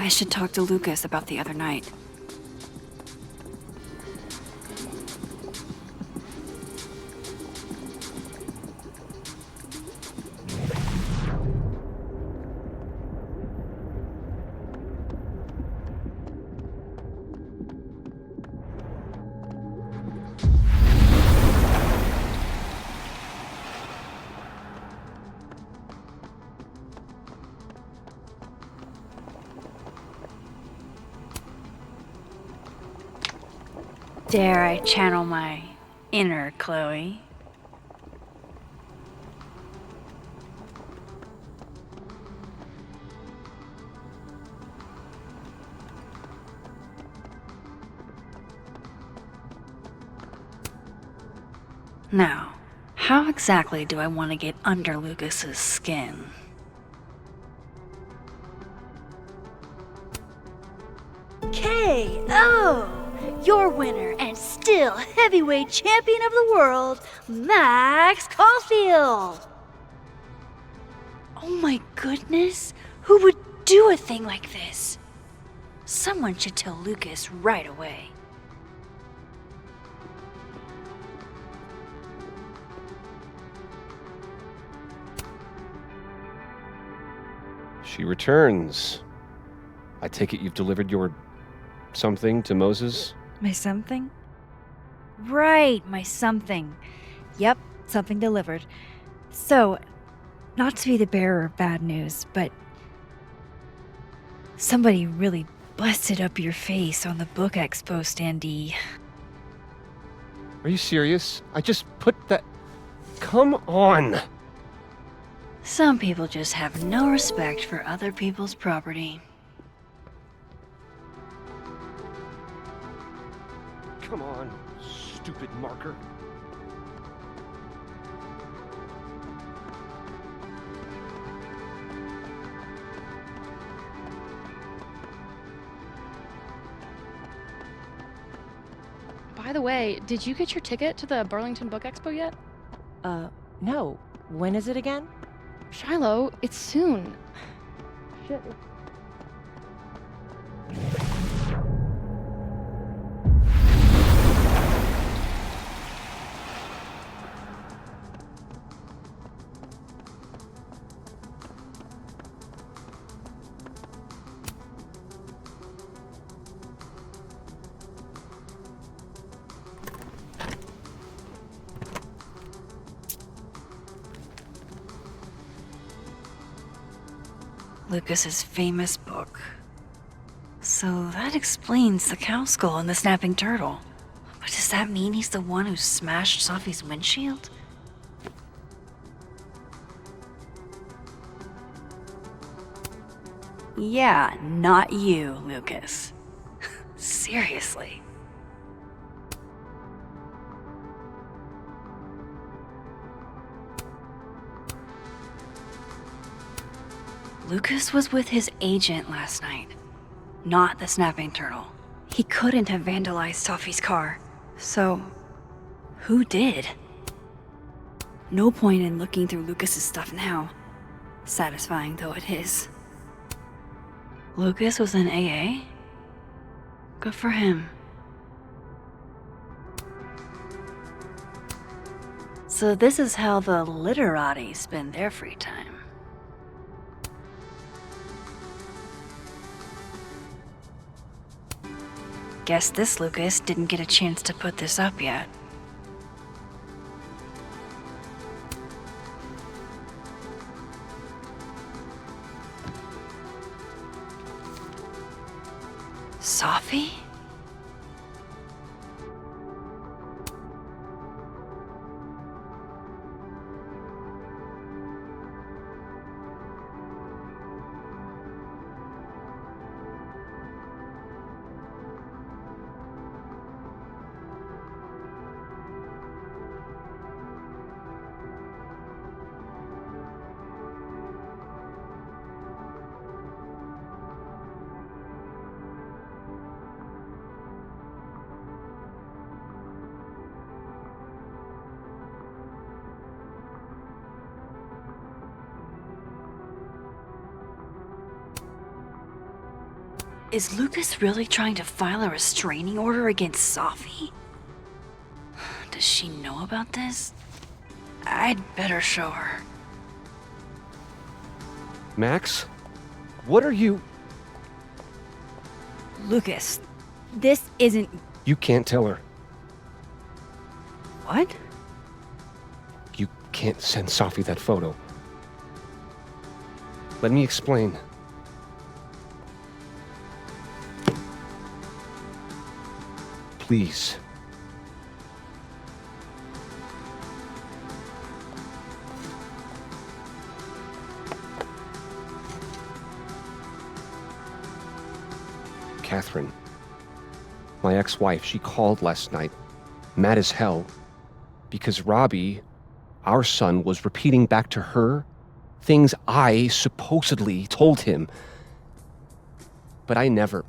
I should talk to Lucas about the other night. Dare I channel my inner Chloe? Now, how exactly do I want to get under Lucas's skin? KO! Your winner and still heavyweight champion of the world, Max Caulfield! Oh my goodness, who would do a thing like this? Someone should tell Lucas right away. She returns. I take it you've delivered your something to Moses? My something? Right, my something. Yep, something delivered. So, not to be the bearer of bad news, but somebody really busted up your face on the book expo standee. Are you serious? I just put that... Come on! Some people just have no respect for other people's property. Come on, stupid marker. By the way, did you get your ticket to the Burlington Book Expo yet? No. When is it again? Shiloh, it's soon. Shit. Lucas's famous book. So that explains the cow skull and the snapping turtle. But does that mean he's the one who smashed Sophie's windshield? Yeah, not you, Lucas. Seriously. Lucas was with his agent last night, not the snapping turtle. He couldn't have vandalized Sophie's car. So, who did? No point in looking through Lucas's stuff now, satisfying though it is. Lucas was in AA? Good for him. So this is how the literati spend their free time. Guess this Lucas didn't get a chance to put this up yet. Sophie? Is Lucas really trying to file a restraining order against Safi? Does she know about this? I'd better show her. Max? What are you... Lucas, this isn't. You can't tell her. What? You can't send Safi that photo. Let me explain. Please. Catherine, my ex-wife, she called last night, mad as hell, because Robbie, our son, was repeating back to her things I supposedly told him. But I never...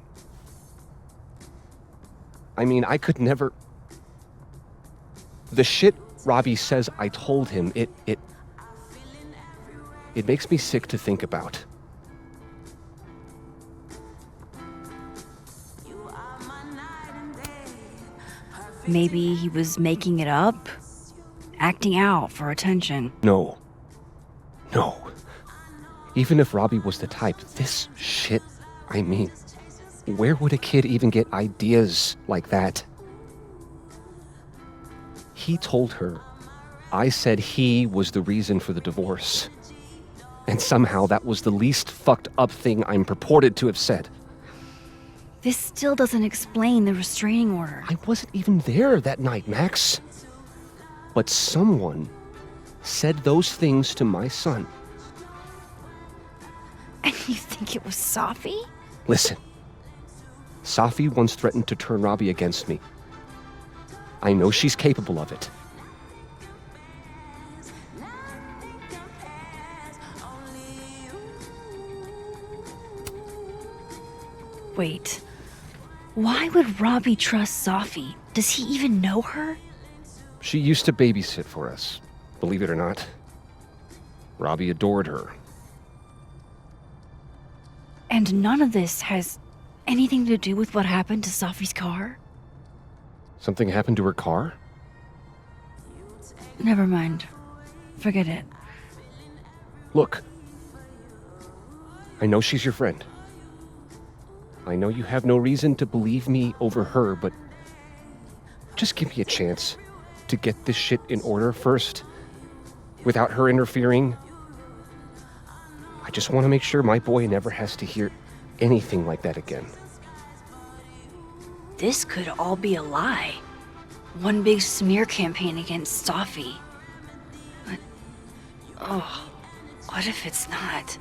I could never... The shit Robbie says I told him, it makes me sick to think about. Maybe he was making it up? Acting out for attention. No. No. Even if Robbie was the type, this shit, where would a kid even get ideas like that? He told her I said he was the reason for the divorce. And somehow that was the least fucked up thing I'm purported to have said. This still doesn't explain the restraining order. I wasn't even there that night, Max. But someone said those things to my son. And you think it was Safi? Listen, Safi once threatened to turn Robbie against me. I know she's capable of it. Wait. Why would Robbie trust Safi? Does he even know her? She used to babysit for us, believe it or not. Robbie adored her. And none of this has anything to do with what happened to Safi's car? Something happened to her car? Never mind. Forget it. Look, I know she's your friend. I know you have no reason to believe me over her, but just give me a chance to get this shit in order first, without her interfering. I just want to make sure my boy never has to hear anything like that again. This could all be a lie. One big smear campaign against Safi. But, oh, what if it's not?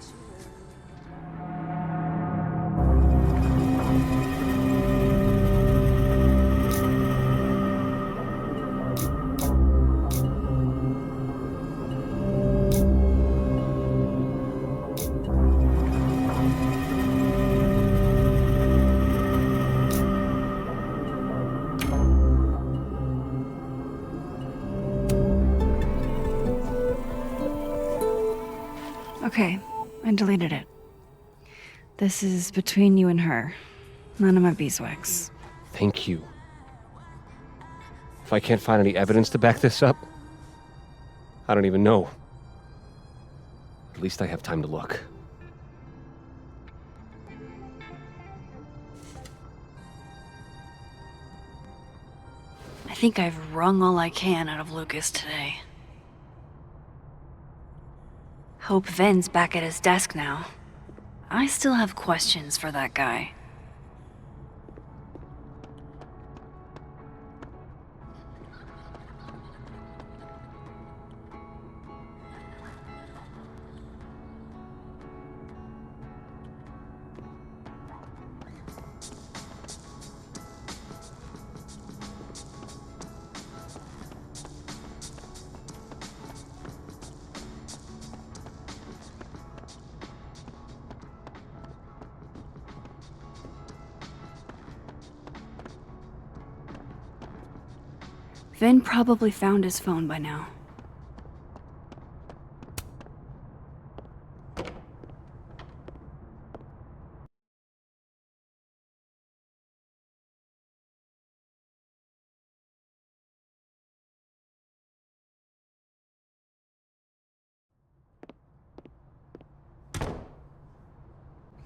Okay, I deleted it. This is between you and her. None of my beeswax. Thank you. If I can't find any evidence to back this up, I don't even know. At least I have time to look. I think I've wrung all I can out of Lucas today. Hope Ven's back at his desk now. I still have questions for that guy. Ven probably found his phone by now.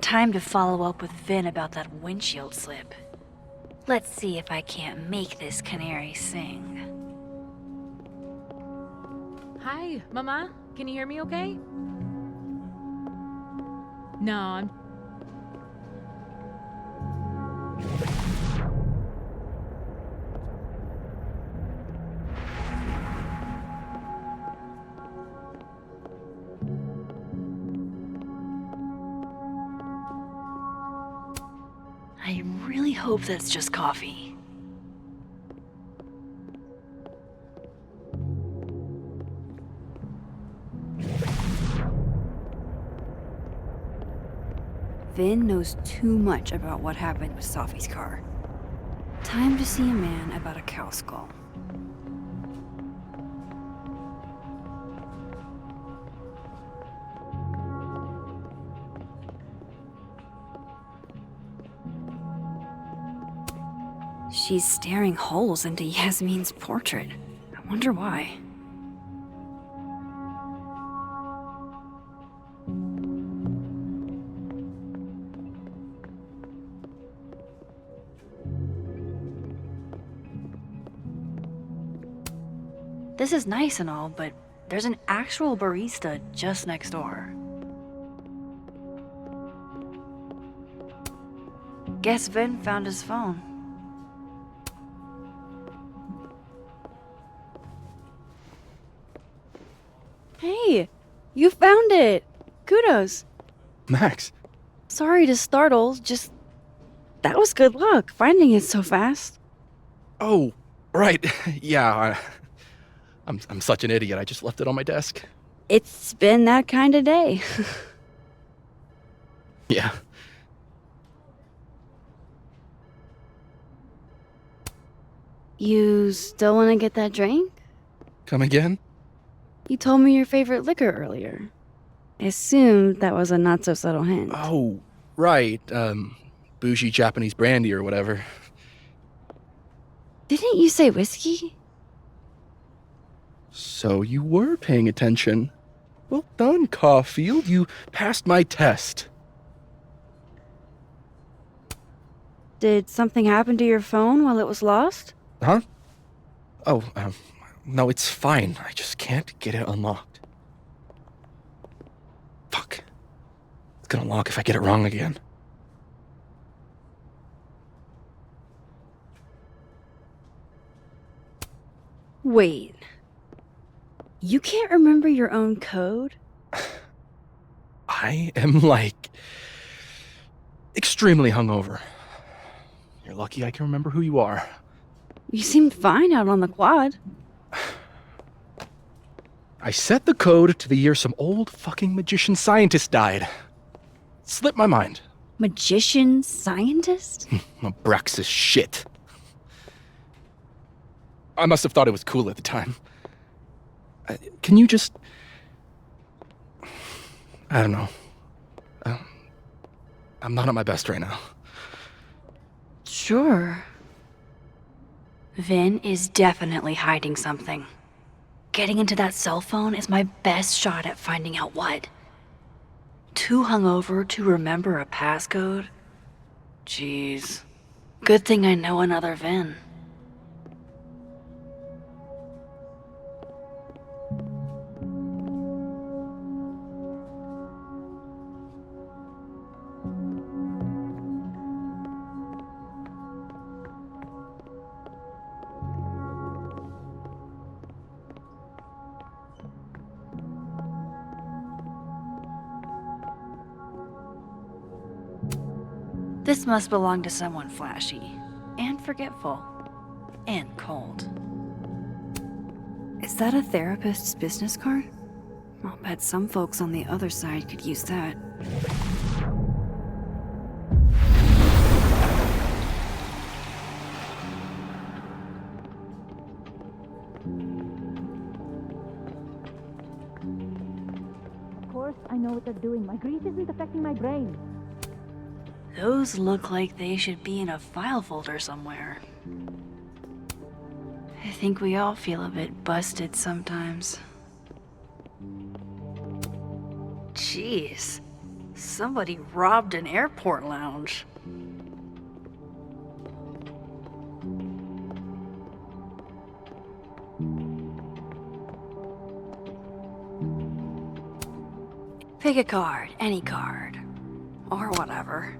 Time to follow up with Vin about that windshield slip. Let's see if I can't make this canary sing. Hi, Mama. Can you hear me okay? No, I'm... I really hope that's just coffee. Vin knows too much about what happened with Sophie's car. Time to see a man about a cow skull. She's staring holes into Yasmin's portrait. I wonder why. This is nice and all, but there's an actual barista just next door. Guess Vin found his phone. Hey, you found it! Kudos! Max, Sorry to startle, just... That was good luck, finding it so fast. oh, right. Yeah, I'm such an idiot. I just left it on my desk. It's been that kind of day. Yeah. You still want to get that drink? Come again? You told me your favorite liquor earlier. I assumed that was a not-so-subtle hint. Oh, right. Bougie Japanese brandy or whatever. Didn't you say whiskey? So you were paying attention. Well done, Caulfield. You passed my test. Did something happen to your phone while it was lost? Huh? Oh, no, it's fine. I just can't get it unlocked. Fuck. It's gonna lock if I get it wrong again. Wait. You can't remember your own code? I am, like, extremely hungover. You're lucky I can remember who you are. You seemed fine out on the quad. I set the code to the year some old fucking magician scientist died. Slipped my mind. Magician scientist? Abraxas shit. I must have thought it was cool at the time. Can you just... I don't know. I'm not at my best right now. Sure. Vin is definitely hiding something. Getting into that cell phone is my best shot at finding out what. Too hungover to remember a passcode? Jeez. Good thing I know another Vin. This must belong to someone flashy, and forgetful, and cold. Is that a therapist's business card? I'll bet some folks on the other side could use that. Of course, I know what they're doing. My grief isn't affecting my brain. Those look like they should be in a file folder somewhere. I think we all feel a bit busted sometimes. Jeez. Somebody robbed an airport lounge. Pick a card, any card. Or whatever.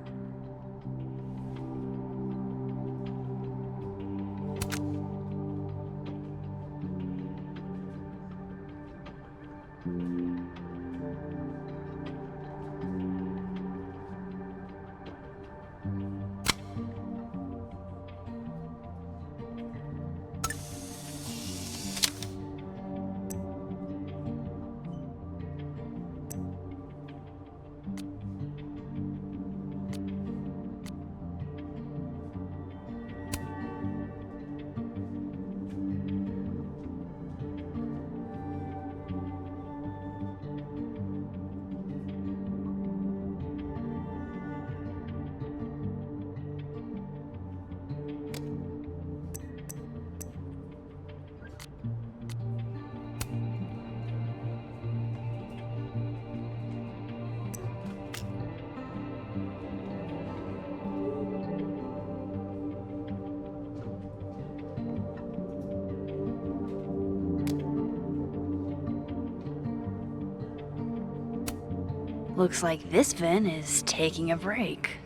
Looks like this Vin is taking a break.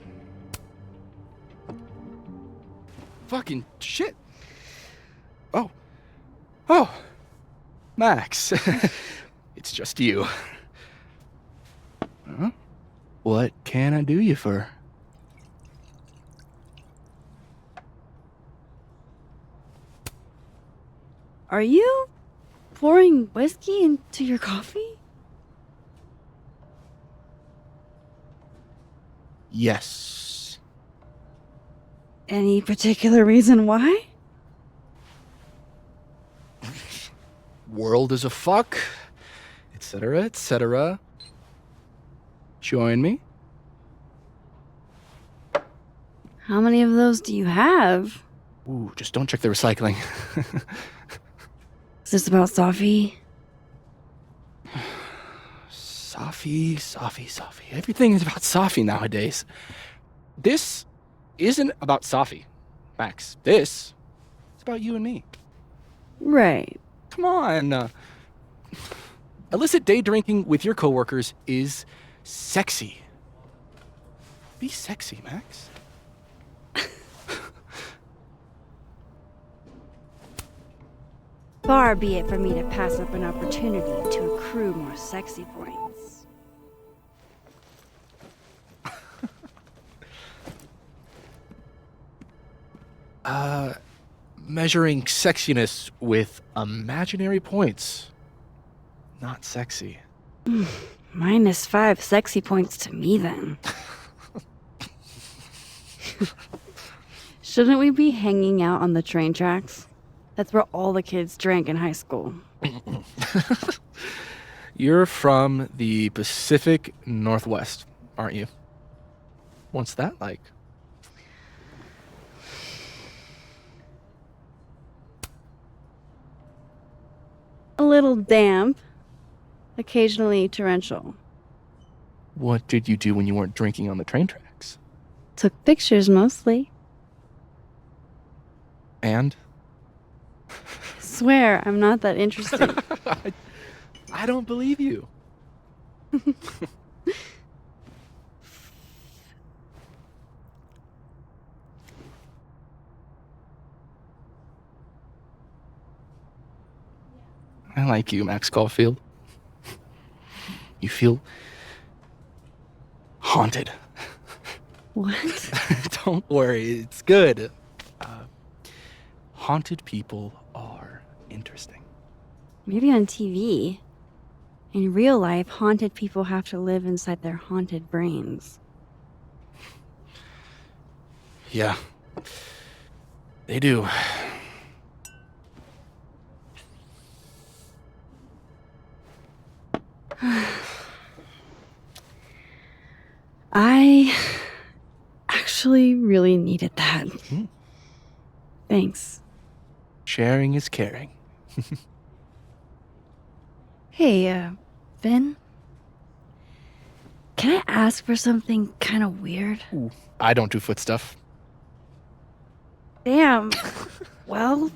Fucking shit. Oh. Max. It's just you. Huh? What can I do you for? Are you pouring whiskey into your coffee? Yes. Any particular reason why? World is a fuck, etc., etc. Join me. How many of those do you have? Ooh, just don't check the recycling. Is this about Safi? Safi. Everything is about Safi nowadays. This isn't about Safi, Max. This is about you and me. Right. Come on. Illicit day drinking with your coworkers is sexy. Be sexy, Max. Far be it for me to pass up an opportunity to accrue more sexy points. Measuring sexiness with imaginary points. Not sexy. -5 sexy points to me, then. Shouldn't we be hanging out on the train tracks? That's where all the kids drank in high school. You're from the Pacific Northwest, aren't you? What's that like? A little damp, occasionally torrential. What did you do when you weren't drinking on the train tracks? Took pictures mostly. And? Swear, I'm not that interested. I don't believe you. I like you, Max Caulfield. You feel haunted. What? Don't worry, it's good. Haunted people are interesting. Maybe on TV. In real life, haunted people have to live inside their haunted brains. Yeah, they do. I actually really needed that. Thanks. Sharing is caring. Hey, Vin? can I ask for something kind of weird? Ooh, I don't do foot stuff. Damn. Well,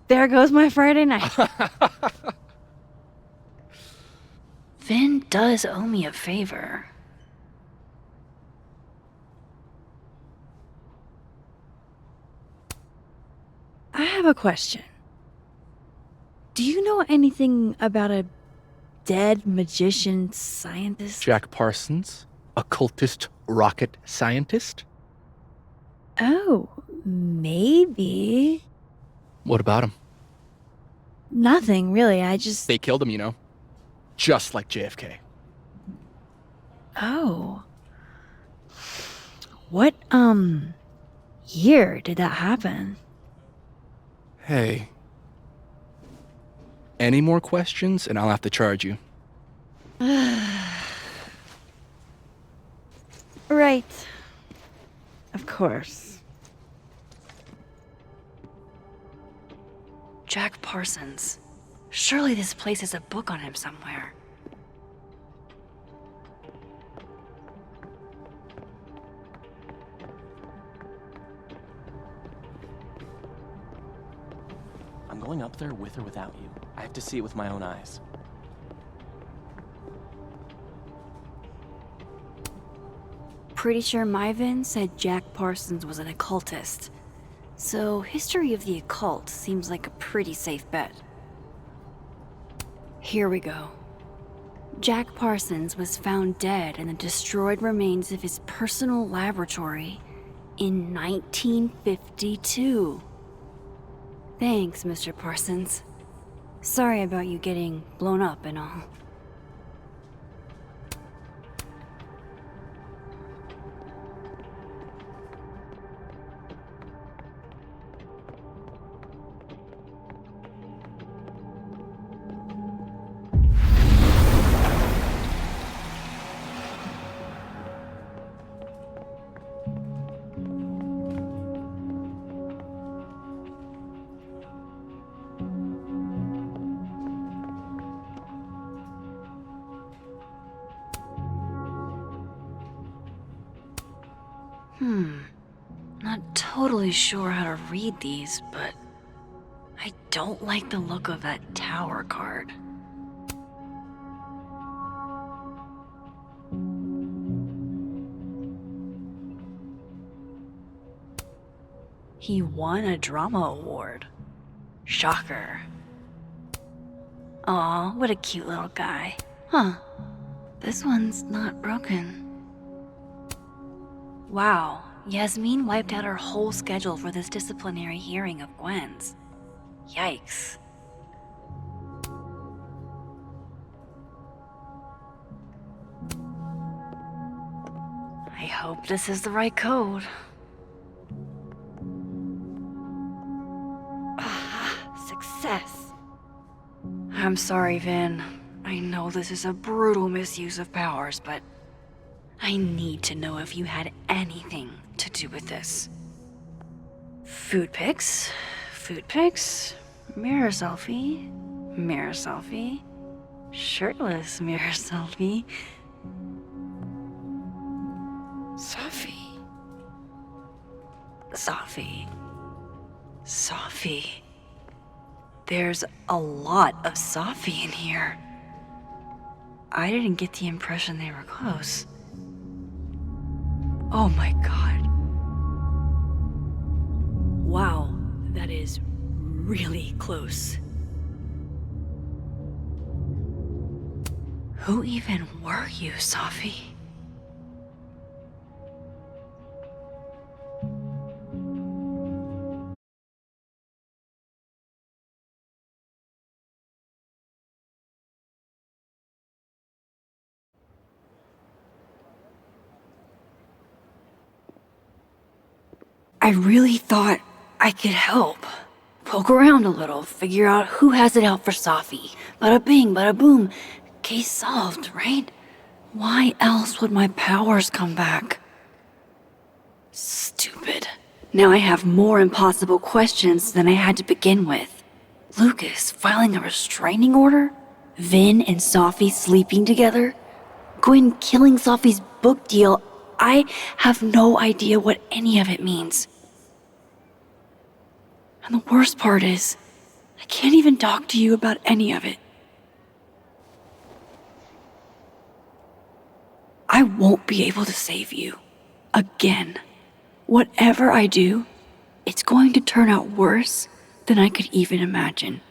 there goes my Friday night. Vin does owe me a favor. I have a question. Do you know anything about a dead magician scientist? Jack Parsons, occultist rocket scientist. Oh, maybe. What about him? Nothing, really. I just. They killed him, you know. Just like JFK. Oh. What, year did that happen? Hey. Any more questions and I'll have to charge you. Right. Of course. Jack Parsons. Surely this place has a book on him somewhere. I'm going up there with or without you. I have to see it with my own eyes. Pretty sure my Vin said Jack Parsons was an occultist. So, history of the occult seems like a pretty safe bet. Here we go. Jack Parsons was found dead in the destroyed remains of his personal laboratory in 1952. Thanks, Mr. Parsons. Sorry about you getting blown up and all. Not totally sure how to read these, but I don't like the look of that tower card. He won a drama award. Shocker. Aw, what a cute little guy. Huh. This one's not broken. Wow, Yasmin wiped out her whole schedule for this disciplinary hearing of Gwen's. Yikes. I hope this is the right code. Success. I'm sorry, Vin. I know this is a brutal misuse of powers, but I need to know if you had anything to do with this. Food pics, mirror selfie, shirtless mirror selfie. Safi. There's a lot of Safi in here. I didn't get the impression they were close. Oh my god. Wow, that is really close. Who even were you, Safi? I really thought I could help. Poke around a little, figure out who has it out for Safi. Bada bing, bada boom. Case solved, right? Why else would my powers come back? Stupid. Now I have more impossible questions than I had to begin with. Lucas filing a restraining order? Vin and Safi sleeping together? Gwyn killing Sophie's book deal, I have no idea what any of it means. And the worst part is, I can't even talk to you about any of it. I won't be able to save you. Again. Whatever I do, it's going to turn out worse than I could even imagine.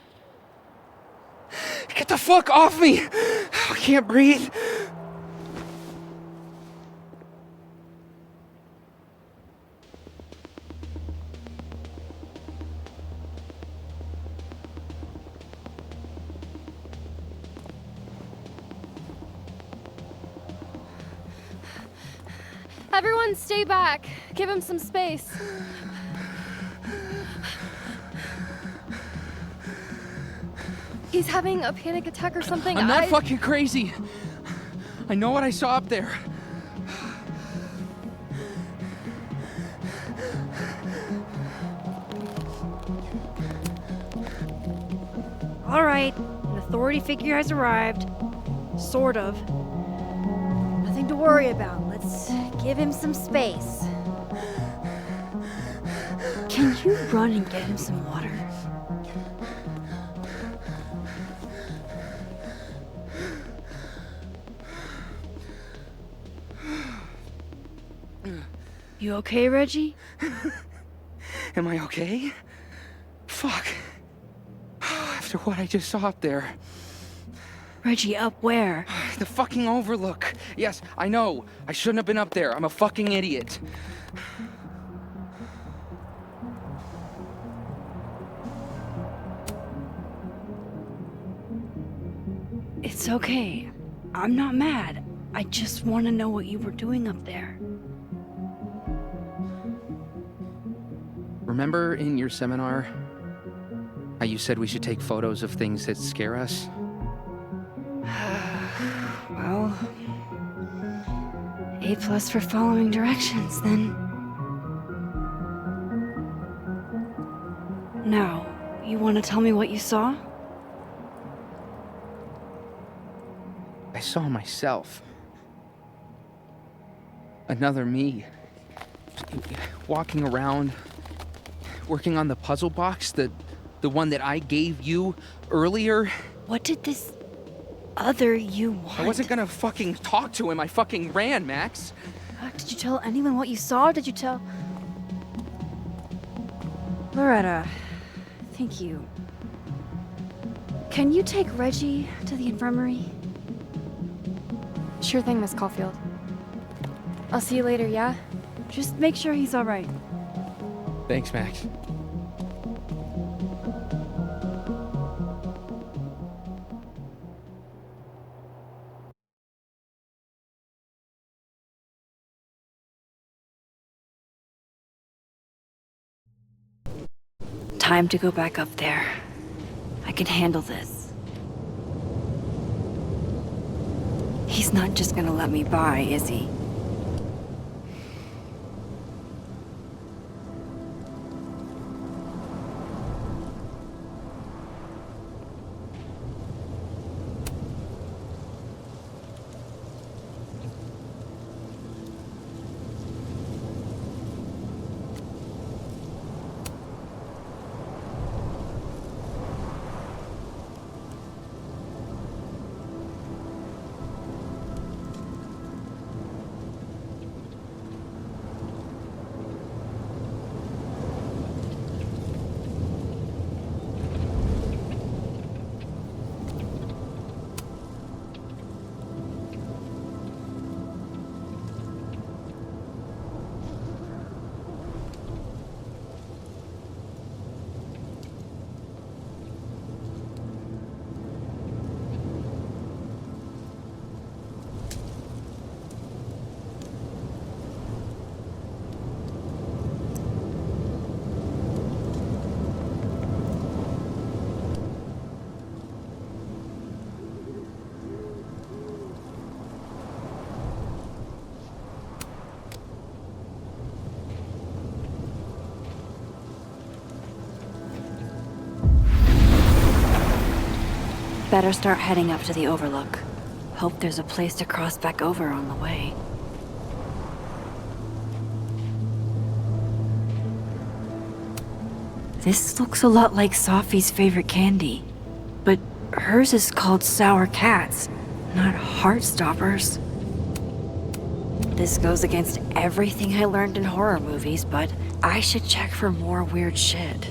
Get the fuck off me! I can't breathe. Everyone stay back. Give him some space. He's having a panic attack or something. I'm not fucking crazy. I know what I saw up there. All right, an authority figure has arrived. Sort of. Nothing to worry about. Let's give him some space. Can you run and get him some water? You okay, Reggie? Am I okay? Fuck. After what I just saw up there. Reggie, up where? The fucking overlook. Yes, I know. I shouldn't have been up there. I'm a fucking idiot. It's okay. I'm not mad. I just want to know what you were doing up there. Remember in your seminar how you said we should take photos of things that scare us? Well, A+ for following directions, then. Now, you want to tell me what you saw? I saw myself. Another me. Walking around, working on the puzzle box, the one that I gave you earlier. What did this other you want? I wasn't gonna fucking talk to him. I fucking ran, Max. Did you tell anyone what you saw? Did you tell... Loretta, thank you. Can you take Reggie to the infirmary? Sure thing, Miss Caulfield. I'll see you later, yeah? Just make sure he's all right. Thanks, Max. Time to go back up there. I can handle this. He's not just gonna let me by, is he? Better start heading up to the overlook. Hope there's a place to cross back over on the way. This looks a lot like Sophie's favorite candy, but hers is called Sour Cats, not Heartstoppers. This goes against everything I learned in horror movies, but I should check for more weird shit.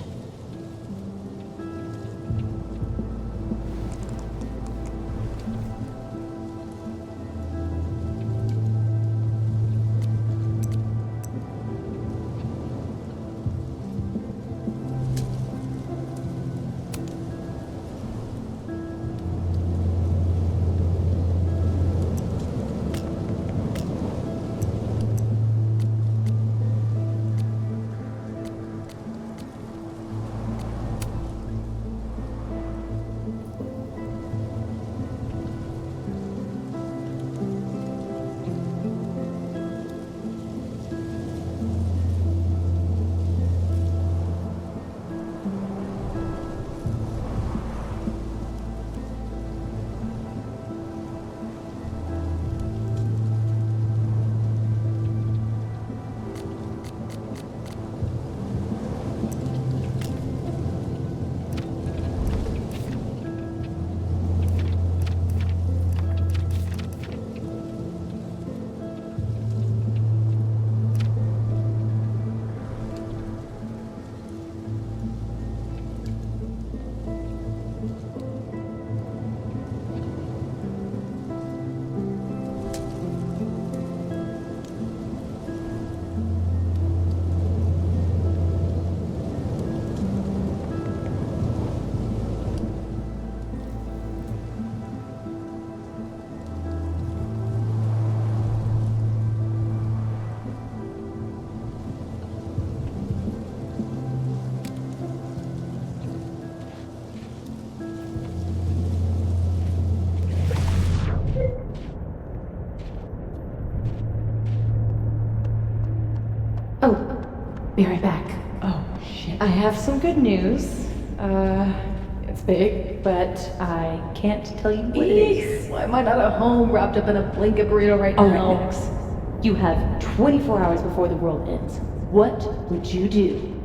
Oh, be right back. Oh, shit. I have some good news. It's big, but I can't tell you what it is. Why am I not at home wrapped up in a blanket burrito right now? Alright, Max. You have 24 hours before the world ends. What would you do?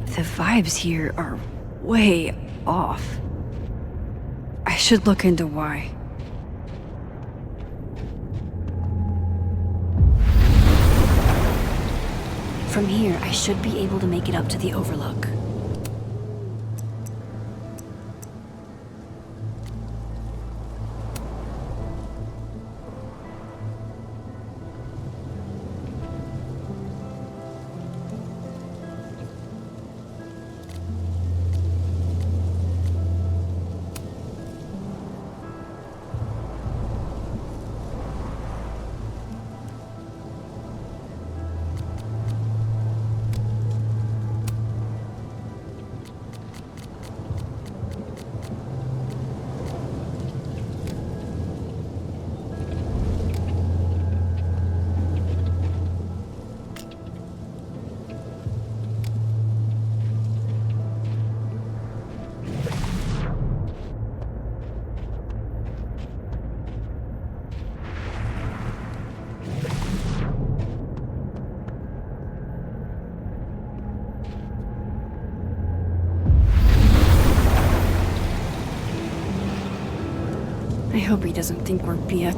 The vibes here are way off. I should look into why. From here, I should be able to make it up to the overlook. I hope he doesn't think we're BS.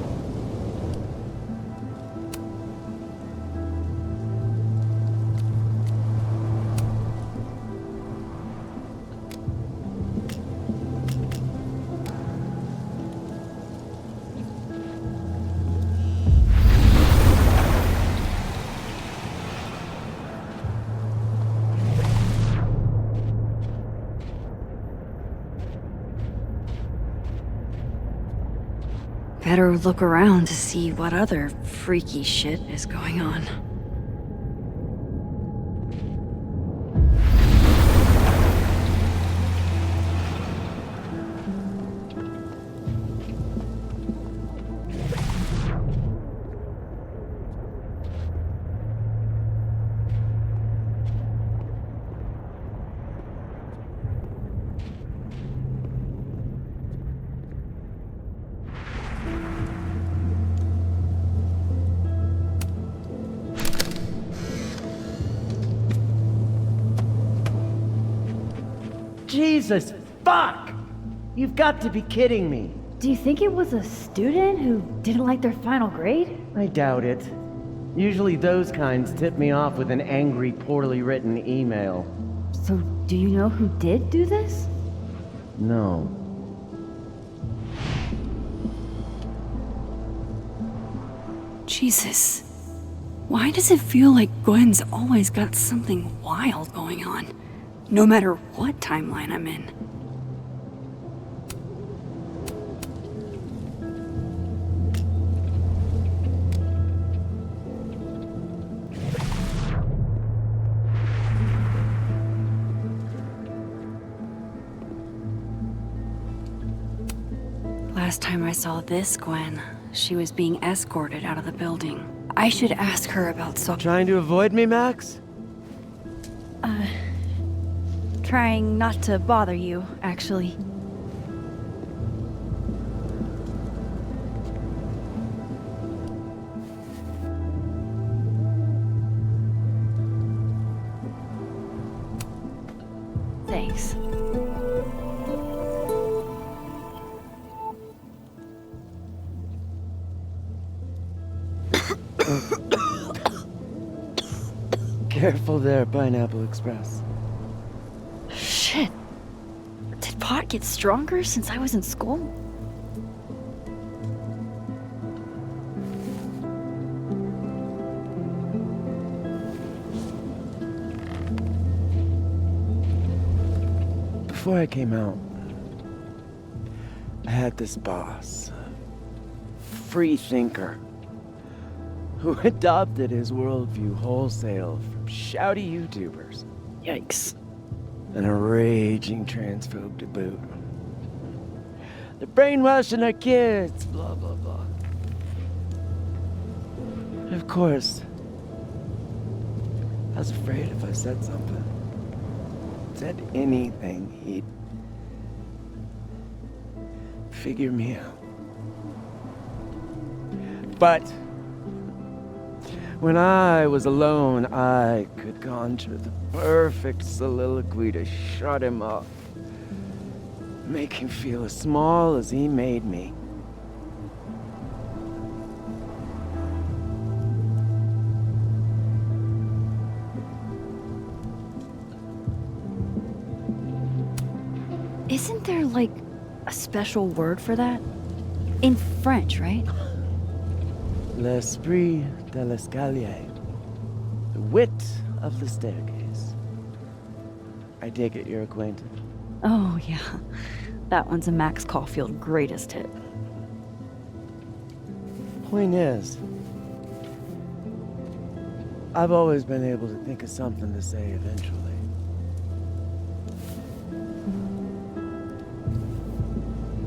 Better look around to see what other freaky shit is going on. Jesus, fuck! You've got to be kidding me. Do you think it was a student who didn't like their final grade? I doubt it. Usually those kinds tip me off with an angry, poorly written email. So, do you know who did do this? No. Jesus. Why does it feel like Gwen's always got something wild going on? No matter what timeline I'm in. Last time I saw this Gwen, she was being escorted out of the building. I should ask her about Trying to avoid me, Max? Trying not to bother you, actually. Thanks. Careful there, Pineapple Express. Shit. Did pot get stronger since I was in school? Before I came out, I had this boss, a free thinker, who adopted his worldview wholesale from shouty YouTubers. Yikes. And a raging transphobe to boot. They're brainwashing our kids, blah, blah, blah. And of course, I was afraid if I said something, said anything, he'd figure me out. But when I was alone, I could conjure the perfect soliloquy to shut him up. Make him feel as small as he made me. Isn't there, like, a special word for that? In French, right? L'esprit de l'escalier. The wit of the staircase. I take it you're acquainted. Oh, yeah. That one's a Max Caulfield greatest hit. Point is, I've always been able to think of something to say eventually.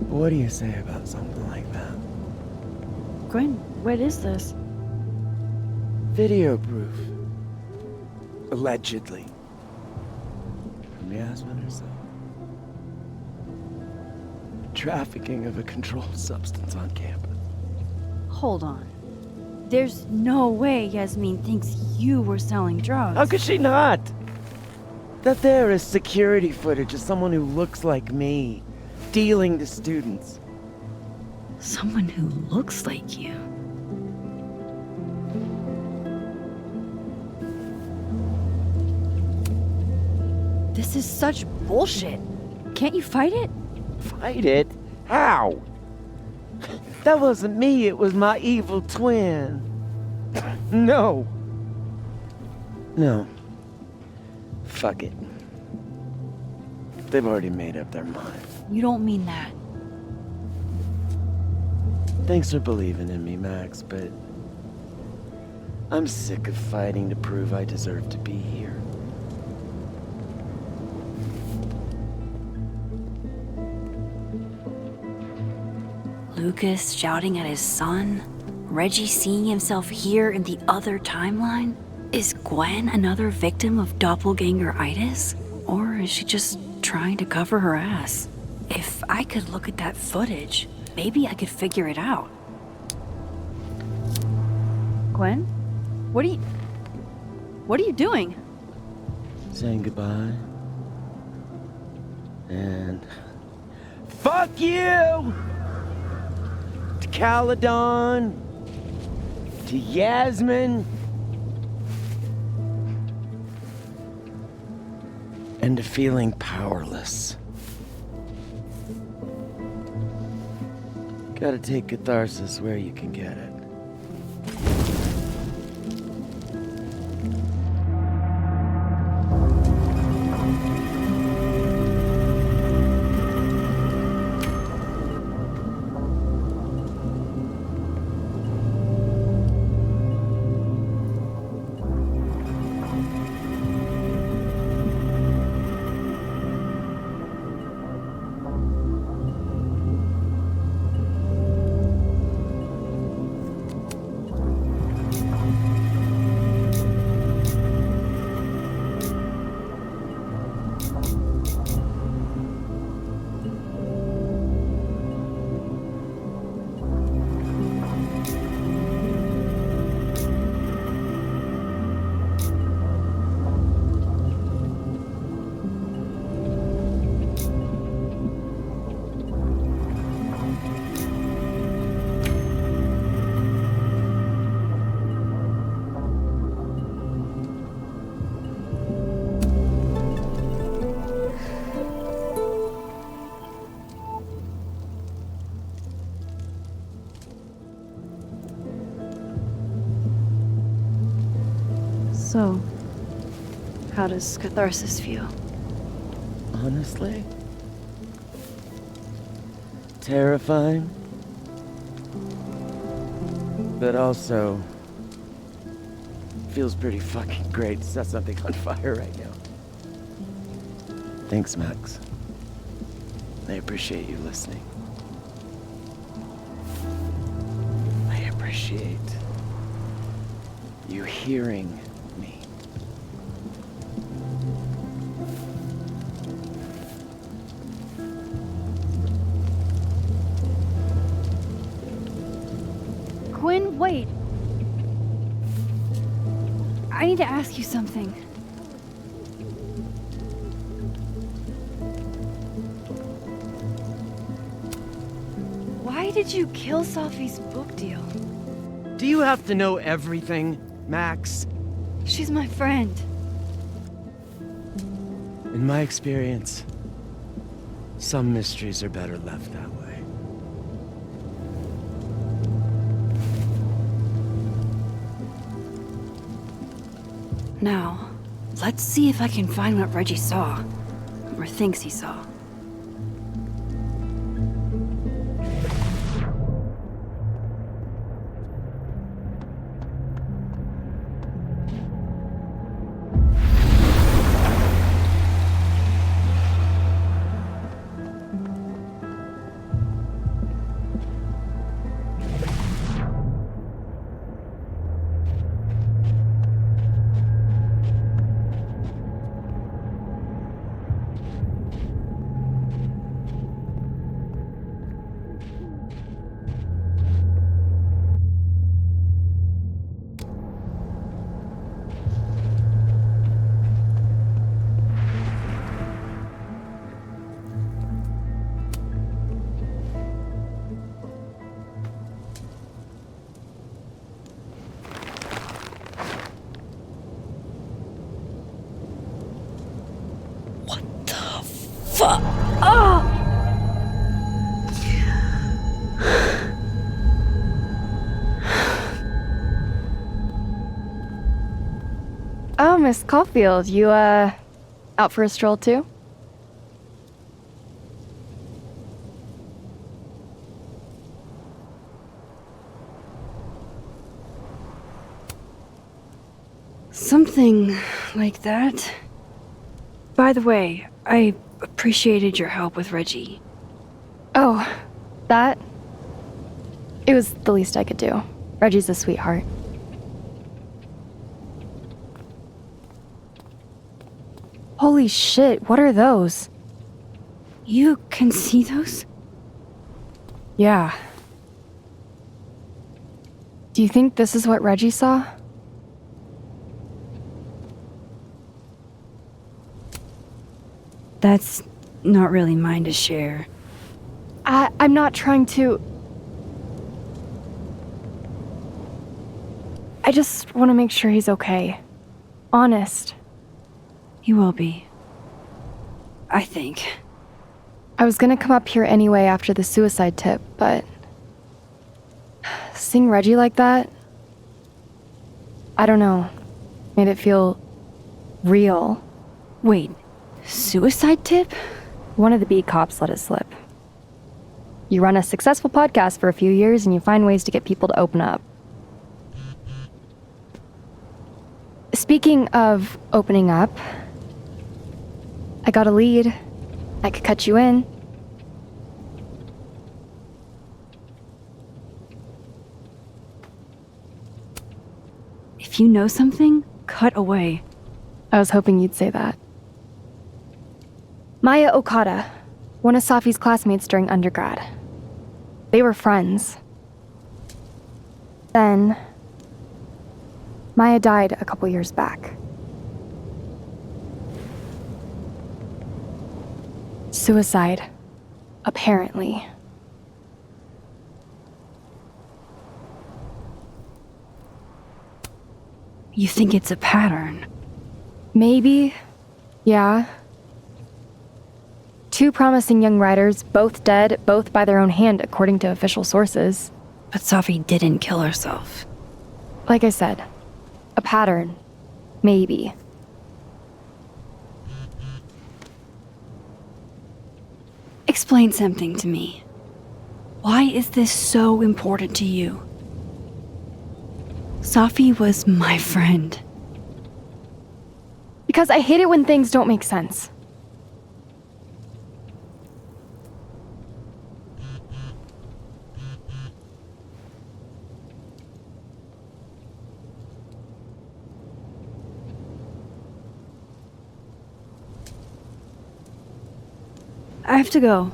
What do you say about something like that? Gwen, what is this? Video proof. Allegedly. From Yasmin herself. Trafficking of a controlled substance on campus. Hold on. There's no way Yasmin thinks you were selling drugs. How could she not? That there is security footage of someone who looks like me, dealing to students. Someone who looks like you. This is such bullshit. Can't you fight it? Fight it? How? That wasn't me, it was my evil twin. No. No. Fuck it. They've already made up their mind. You don't mean that. Thanks for believing in me, Max, but I'm sick of fighting to prove I deserve to be here. Lucas shouting at his son? Reggie seeing himself here in the other timeline? Is Gwen another victim of doppelganger-itis? Or is she just trying to cover her ass? If I could look at that footage, maybe I could figure it out. Gwen? What are you doing? Saying goodbye. And fuck you! To Caledon, to Yasmin, and to feeling powerless. Gotta take catharsis where you can get it. So, how does catharsis feel? Honestly? Terrifying. But also feels pretty fucking great to set something on fire right now. Thanks, Max. I appreciate you listening. I appreciate you hearing me. Quinn, wait! I need to ask you something. Why did you kill Sophie's book deal? Do you have to know everything, Max? She's my friend. In my experience, some mysteries are better left that way. Now, let's see if I can find what Reggie saw. Or thinks he saw. Oh, Miss Caulfield, you, out for a stroll too? Something like that. By the way, I appreciated your help with Reggie. Oh, that? It was the least I could do. Reggie's a sweetheart. Holy shit, what are those? You can see those? Yeah. Do you think this is what Reggie saw? That's not really mine to share. I'm not trying to. I just want to make sure he's okay. Honest. He will be. I think. I was gonna come up here anyway after the suicide tip, but seeing Reggie like that, I don't know, made it feel real. Wait, suicide tip? One of the beat cops let it slip. You run a successful podcast for a few years and you find ways to get people to open up. Speaking of opening up, I got a lead. I could cut you in. If you know something, cut away. I was hoping you'd say that. Maya Okada, one of Safi's classmates during undergrad. They were friends. Then, Maya died a couple years back. Suicide, apparently. You think it's a pattern? Maybe. Yeah. Two promising young writers, both dead, both by their own hand, according to official sources. But Safi didn't kill herself. Like I said, a pattern. Maybe. Explain something to me. Why is this so important to you? Safi was my friend. Because I hate it when things don't make sense. I have to go.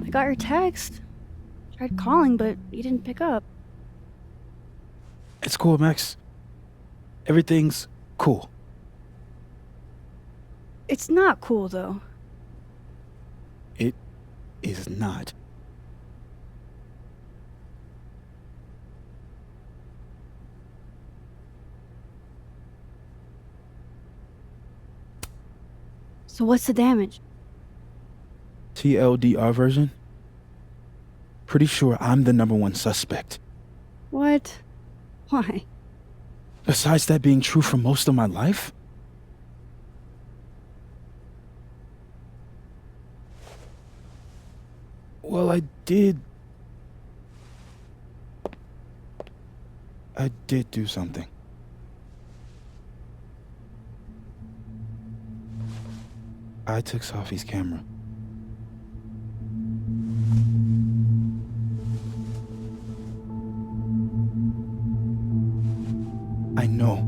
I got your text. Tried calling, but you didn't pick up. It's cool, Max. Everything's cool. It's not cool, though. It is not. So what's the damage? TLDR version? Pretty sure I'm the #1 suspect. What? Why? Besides that being true for most of my life? Well, I did do something. I took Safi's camera. I know.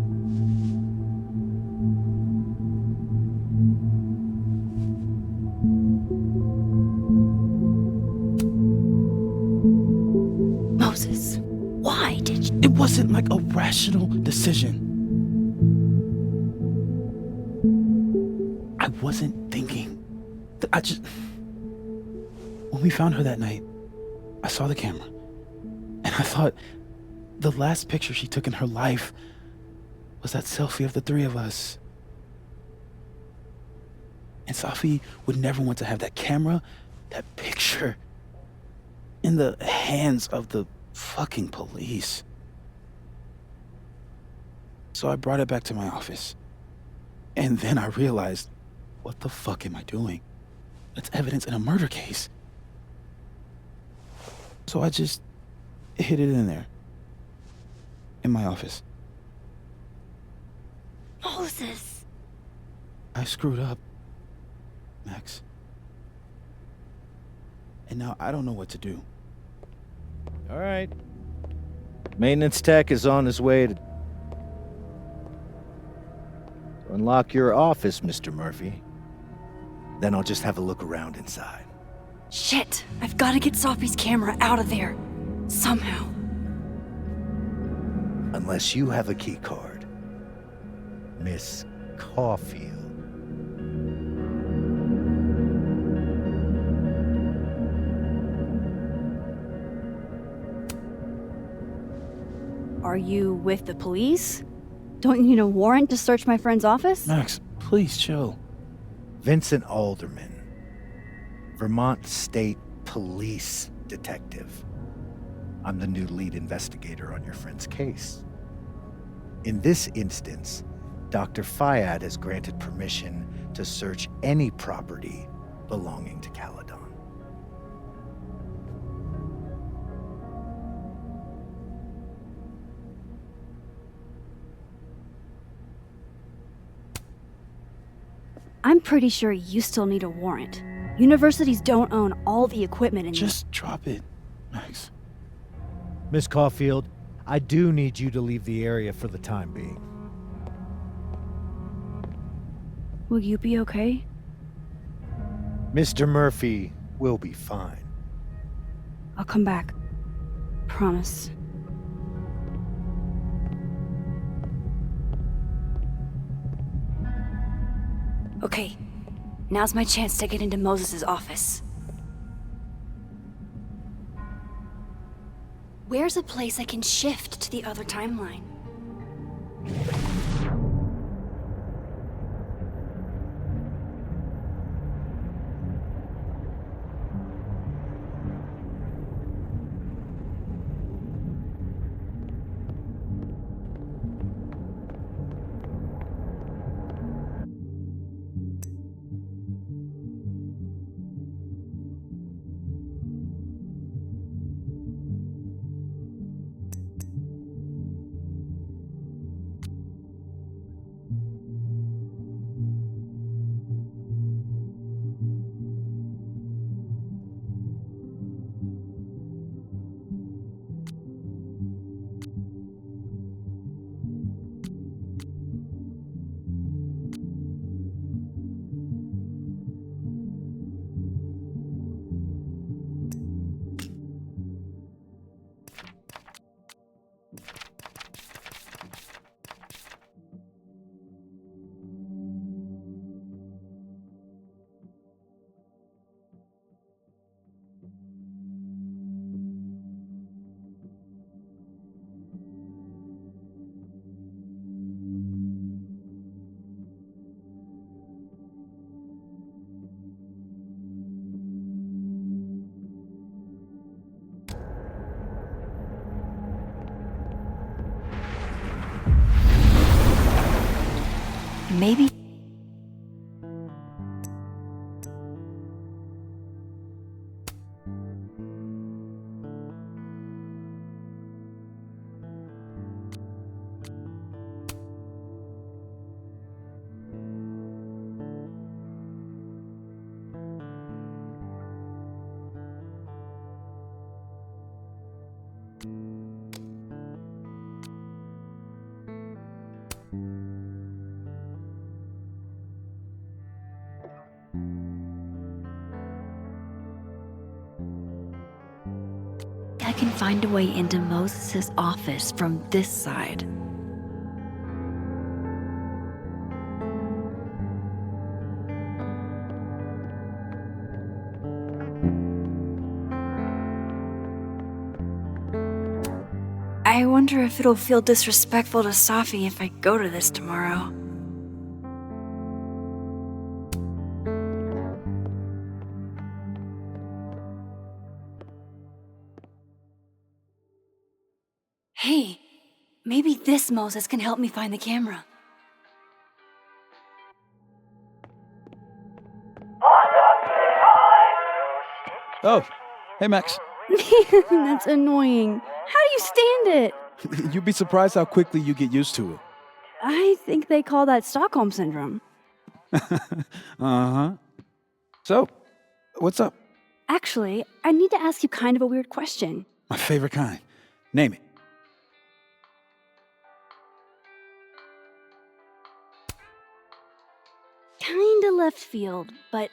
Moses, why did you? It wasn't like a rational decision. I wasn't thinking. When we found her that night, I saw the camera, and I thought the last picture she took in her life was that selfie of the three of us. And Safi would never want to have that camera, that picture, in the hands of the fucking police. So I brought it back to my office. And then I realized, what the fuck am I doing? That's evidence in a murder case. So I just hid it in there. In my office. Moses! I screwed up, Max. And now I don't know what to do. All right. Maintenance tech is on his way to unlock your office, Mr. Murphy. Then I'll just have a look around inside. Shit! I've got to get Sophie's camera out of there. Somehow. Unless you have a key card, Miss Caulfield. Are you with the police? Don't you need a warrant to search my friend's office? Max, please chill. Vincent Alderman, Vermont State Police Detective. I'm the new lead investigator on your friend's case. In this instance, Dr. Fayad has granted permission to search any property belonging to Caledon. I'm pretty sure you still need a warrant. Universities don't own all the equipment in Just drop it, Max. Miss Caulfield, I do need you to leave the area for the time being. Will you be okay? Mr. Murphy will be fine. I'll come back. Promise. Okay, now's my chance to get into Moses' office. Where's a place I can shift to the other timeline? Maybe. I can find a way into Moses' office from this side. I wonder if it'll feel disrespectful to Safi if I go to this tomorrow. Hey, maybe this Moses can help me find the camera. Oh, hey, Max. That's annoying. How do you stand it? You'd be surprised how quickly you get used to it. I think they call that Stockholm Syndrome. Uh-huh. So, what's up? Actually, I need to ask you kind of a weird question. My favorite kind. Name it. Kinda left field, but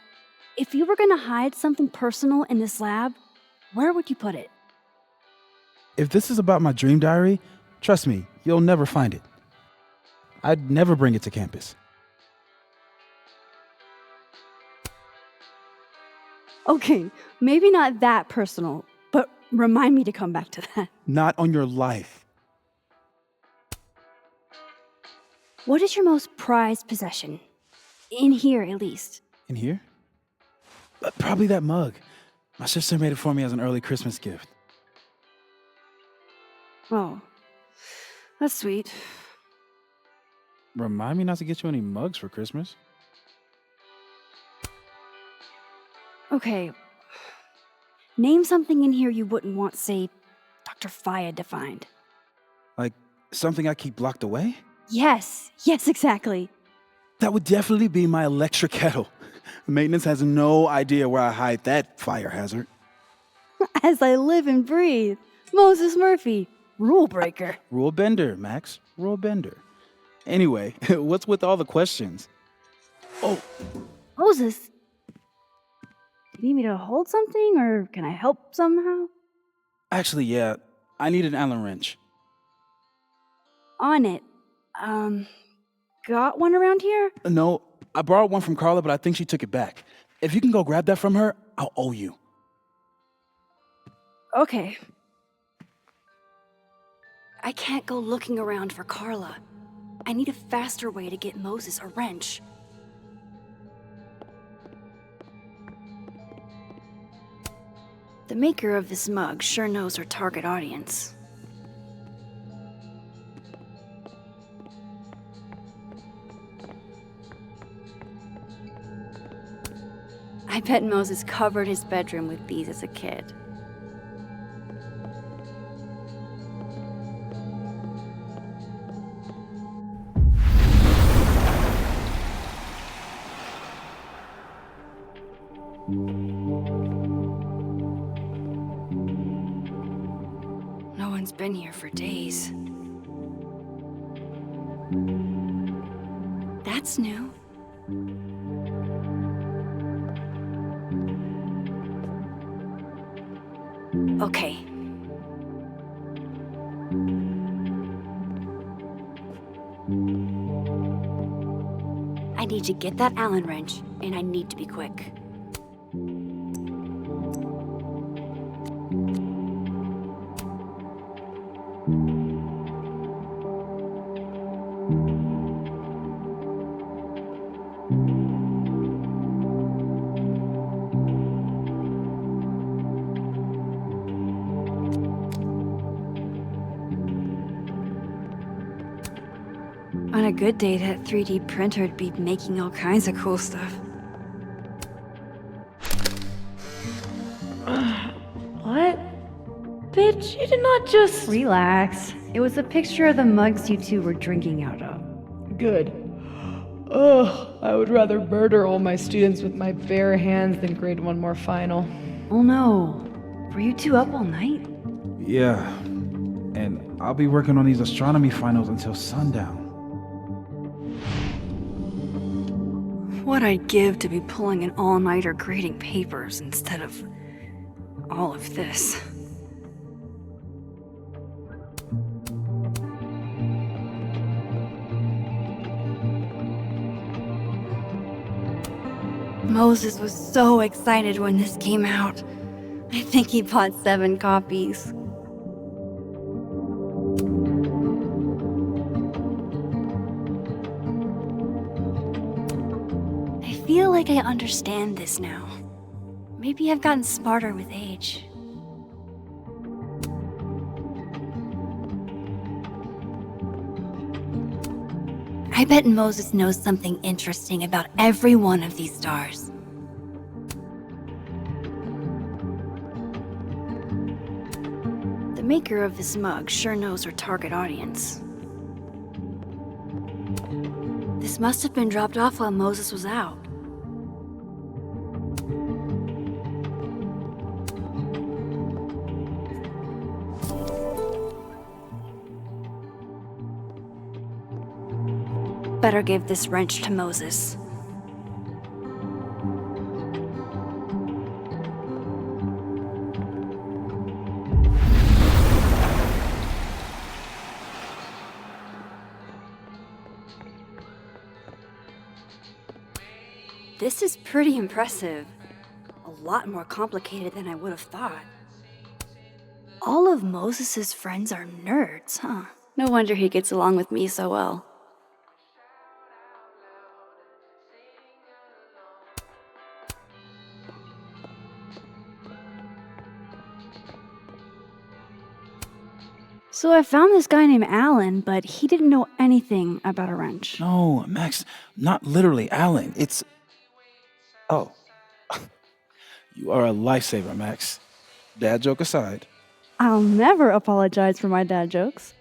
if you were gonna hide something personal in this lab, where would you put it? If this is about my dream diary, trust me, you'll never find it. I'd never bring it to campus. Okay, maybe not that personal, but remind me to come back to that. Not on your life. What is your most prized possession? In here, at least. In here? Probably that mug. My sister made it for me as an early Christmas gift. Oh, that's sweet. Remind me not to get you any mugs for Christmas. Okay. Name something in here you wouldn't want, say, Dr. Fayed to find. Like something I keep locked away? Yes, exactly. That would definitely be my electric kettle. Maintenance has no idea where I hide that fire hazard. As I live and breathe. Moses Murphy, rule breaker. Rule bender, Max. Rule bender. Anyway, what's with all the questions? Oh, Moses, do you need me to hold something or can I help somehow? actually, yeah. I need an Allen wrench. On it. Got one around here? No, I borrowed one from Carla, but I think she took it back. If you can go grab that from her, I'll owe you. Okay. I can't go looking around for Carla. I need a faster way to get Moses a wrench. The maker of this mug sure knows her target audience. I bet Moses covered his bedroom with these as a kid. No one's been here for days. That's new. Okay. I need to get that Allen wrench, and I need to be quick. On a good day, that 3D printer'd be making all kinds of cool stuff. What? Bitch, you did not just... Relax. It was a picture of the mugs you two were drinking out of. Good. Ugh, I would rather murder all my students with my bare hands than grade one more final. Oh no. Were you two up all night? Yeah. And I'll be working on these astronomy finals until sundown. What I'd give to be pulling an all-nighter grading papers instead of all of this. Moses was so excited when this came out. I think he bought 7 copies. I feel like I understand this now. Maybe I've gotten smarter with age. I bet Moses knows something interesting about every one of these stars. maker of this mug sure knows her target audience. This must have been dropped off while Moses was out. Better give this wrench to Moses. This is pretty impressive. A lot more complicated than I would have thought. All of Moses's friends are nerds, huh? No wonder he gets along with me so well. So I found this guy named Alan, but he didn't know anything about a wrench. No, Max, not literally Alan. It's... Oh. You are a lifesaver, Max. Dad joke aside. I'll never apologize for my dad jokes.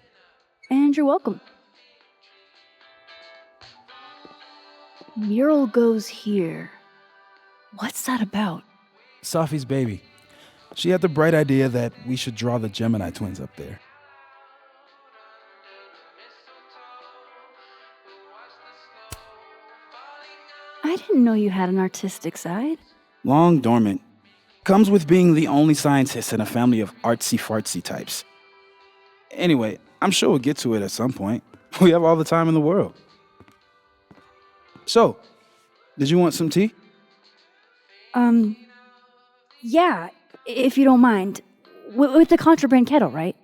And you're welcome. Mural goes here. What's that about? Safi's baby. She had the bright idea that we should draw the Gemini twins up there. I didn't know you had an artistic side. Long dormant. Comes with being the only scientist in a family of artsy-fartsy types. Anyway, I'm sure we'll get to it at some point. We have all the time in the world. So, did you want some tea? Yeah, if you don't mind. With the contraband kettle, right?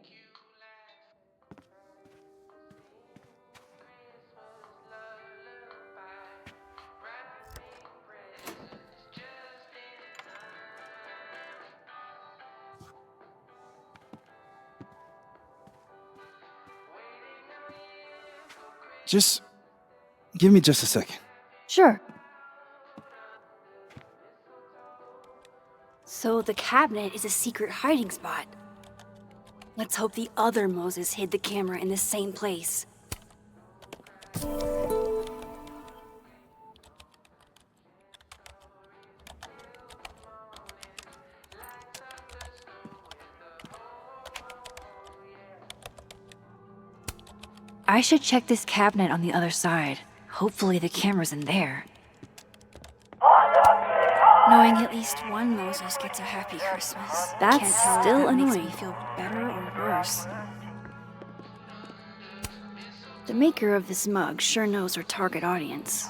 Just give me just a second. Sure. So the cabinet is a secret hiding spot. Let's hope the other Moses hid the camera in the same place. I should check this cabinet on the other side. Hopefully the camera's in there. Knowing at least one Moses gets a happy Christmas. That's Can't tell still if that annoying. Makes me feel better or worse. The maker of this mug sure knows her target audience.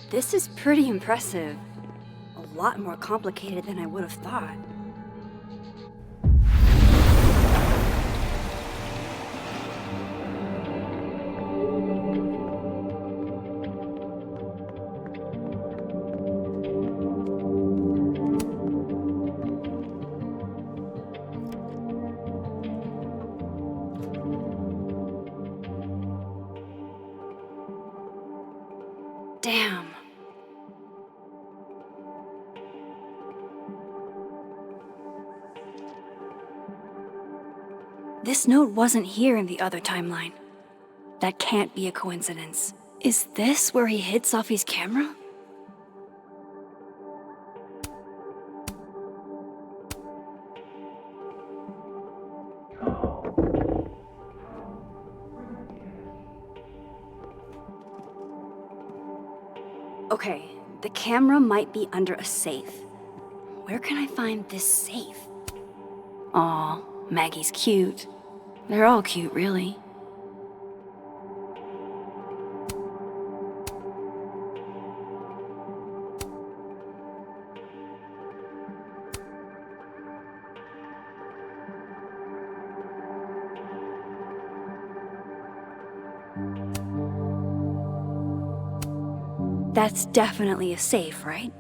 This is pretty impressive. A lot more complicated than I would have thought. Damn. This note wasn't here in the other timeline. That can't be a coincidence. Is this where he hid Safi's camera? Okay, the camera might be under a safe. Where can I find this safe? Aw, Maggie's cute. They're all cute, really. That's definitely a safe, right?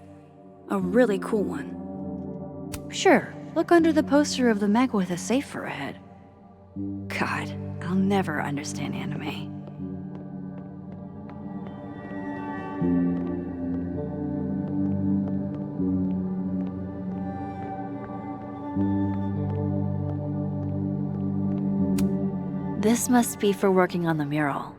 A really cool one. Sure, look under the poster of the Meg with a safe for a head. God, I'll never understand anime. This must be for working on the mural.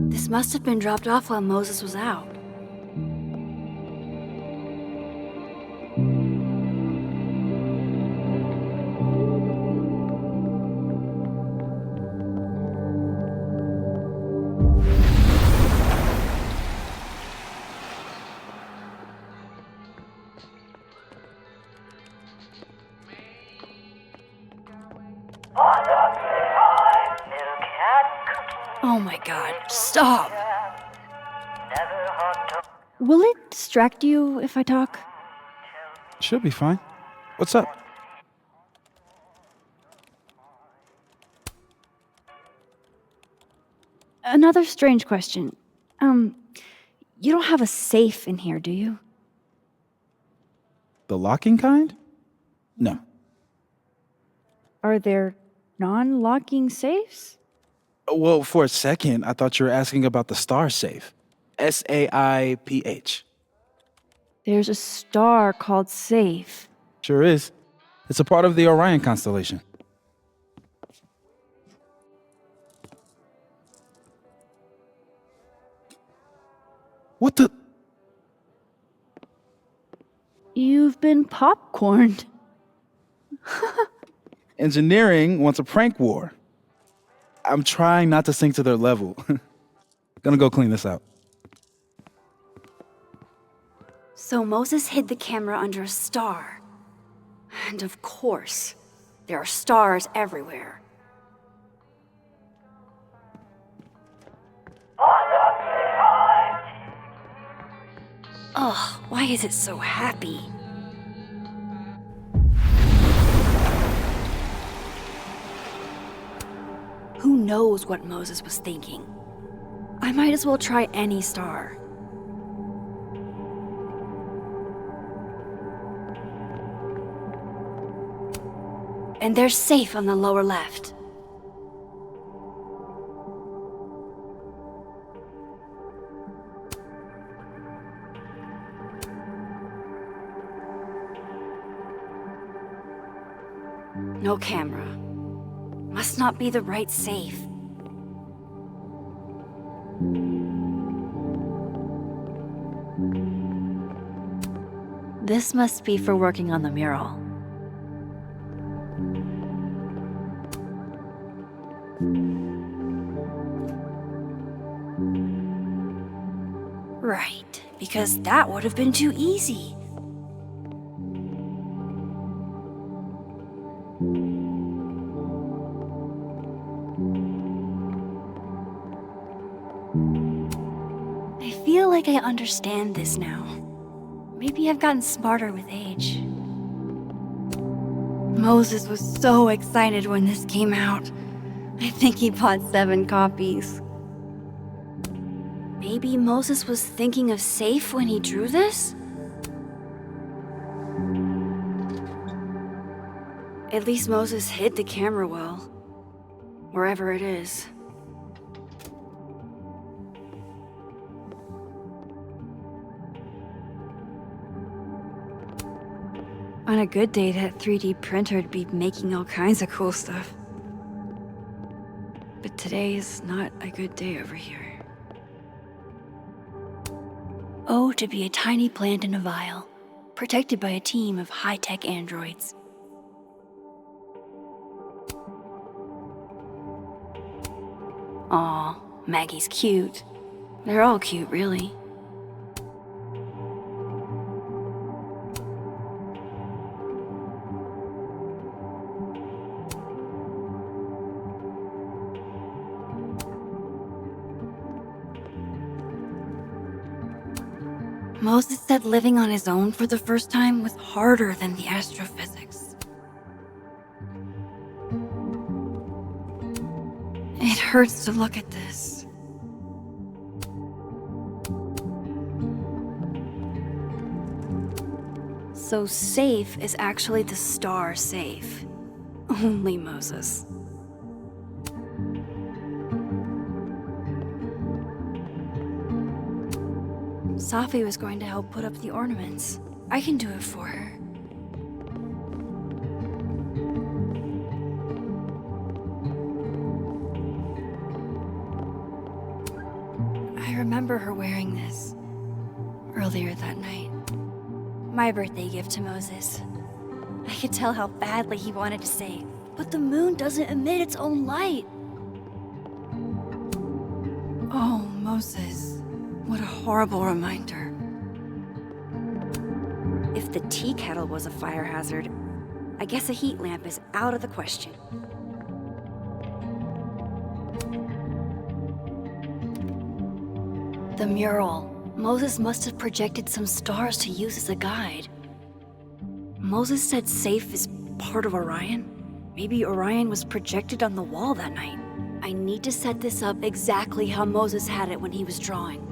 This must have been dropped off while Moses was out. Oh my god, stop! Will it distract you if I talk? Should be fine. What's up? Another strange question. You don't have a safe in here, do you? The locking kind? No. Are there non-locking safes? Well, for a second, I thought you were asking about the star safe. SAIPH. There's a star called Safe. Sure is. It's a part of the Orion constellation. What the? You've been popcorned. Engineering wants a prank war. I'm trying not to sink to their level. Gonna go clean this out. So Moses hid the camera under a star. And of course, there are stars everywhere. Ugh, why is it so happy? Who knows what Moses was thinking? I might as well try any star. And they're safe on the lower left. No camera. Must not be the right safe. This must be for working on the mural. Right, because that would have been too easy. I feel like I understand this now. Maybe I've gotten smarter with age. Moses was so excited when this came out. I think he bought 7 copies. Maybe Moses was thinking of Safe when he drew this? At least Moses hid the camera well. Wherever it is. On a good day, that 3D printer'd be making all kinds of cool stuff. But today is not a good day over here. Oh, to be a tiny plant in a vial, protected by a team of high-tech androids. Aw, Maggie's cute. They're all cute, really. Moses said living on his own for the first time was harder than the astrophysics. It hurts to look at this. So Safe is actually the star Safe. Only Moses. Safi was going to help put up the ornaments. I can do it for her. remember her wearing this earlier that night. My birthday gift to Moses. I could tell how badly he wanted to say, but the moon doesn't emit its own light. Oh, Moses. What a horrible reminder. If the tea kettle was a fire hazard, I guess a heat lamp is out of the question. The mural. Moses must have projected some stars to use as a guide. Moses said Safe is part of Orion. Maybe Orion was projected on the wall that night. I need to set this up exactly how Moses had it when he was drawing.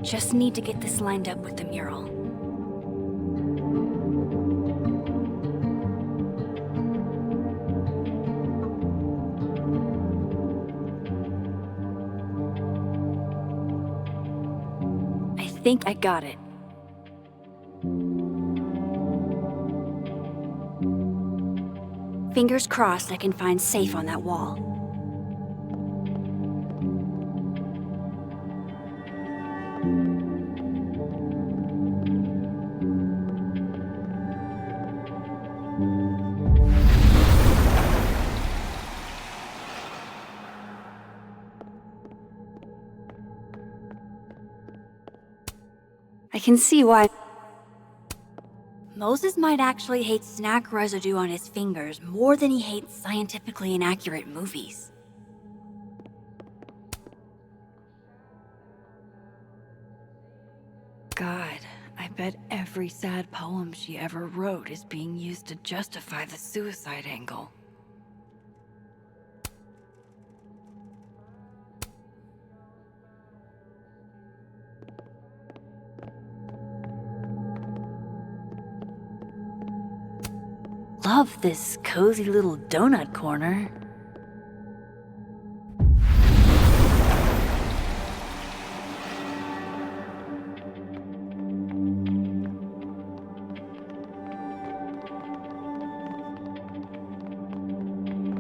Just need to get this lined up with the mural. I think I got it. Fingers crossed I can find Safe on that wall. I can see why. Moses might actually hate snack residue on his fingers more than he hates scientifically inaccurate movies. God, I bet every sad poem she ever wrote is being used to justify the suicide angle. Love this cozy little donut corner.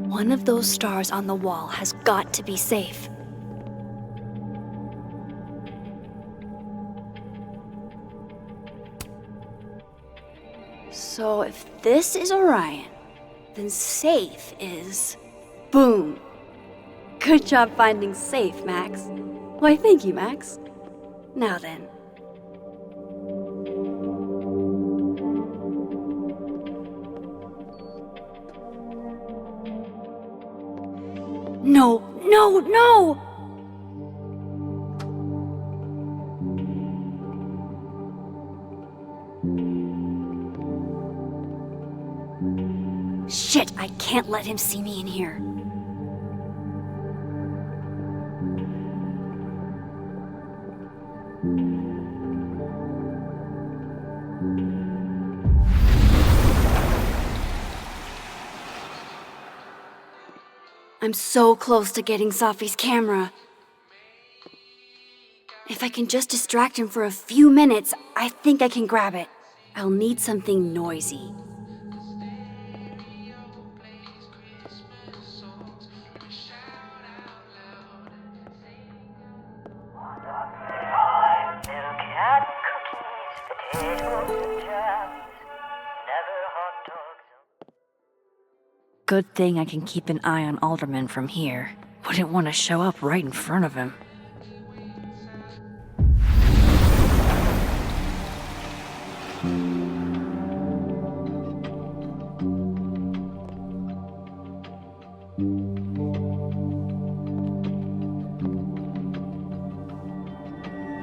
One of those stars on the wall has got to be Safe. So if this is Orion, then Safe is... Boom! Good job finding Safe, Max. Why, thank you, Max. Now then. No, no, no! Shit, I can't let him see me in here. I'm so close to getting Safi's camera. If I can just distract him for a few minutes, I think I can grab it. I'll need something noisy. Good thing I can keep an eye on Alderman from here. Wouldn't want to show up right in front of him.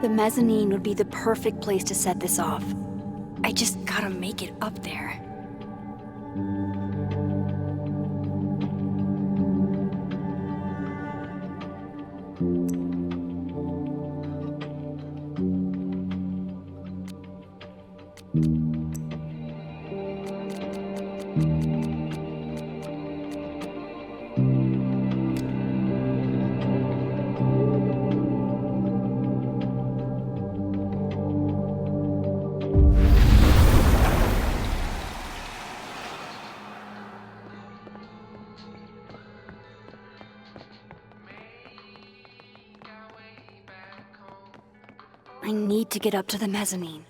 The mezzanine would be the perfect place to set this off. I just gotta make it up there. I need to get up to the mezzanine.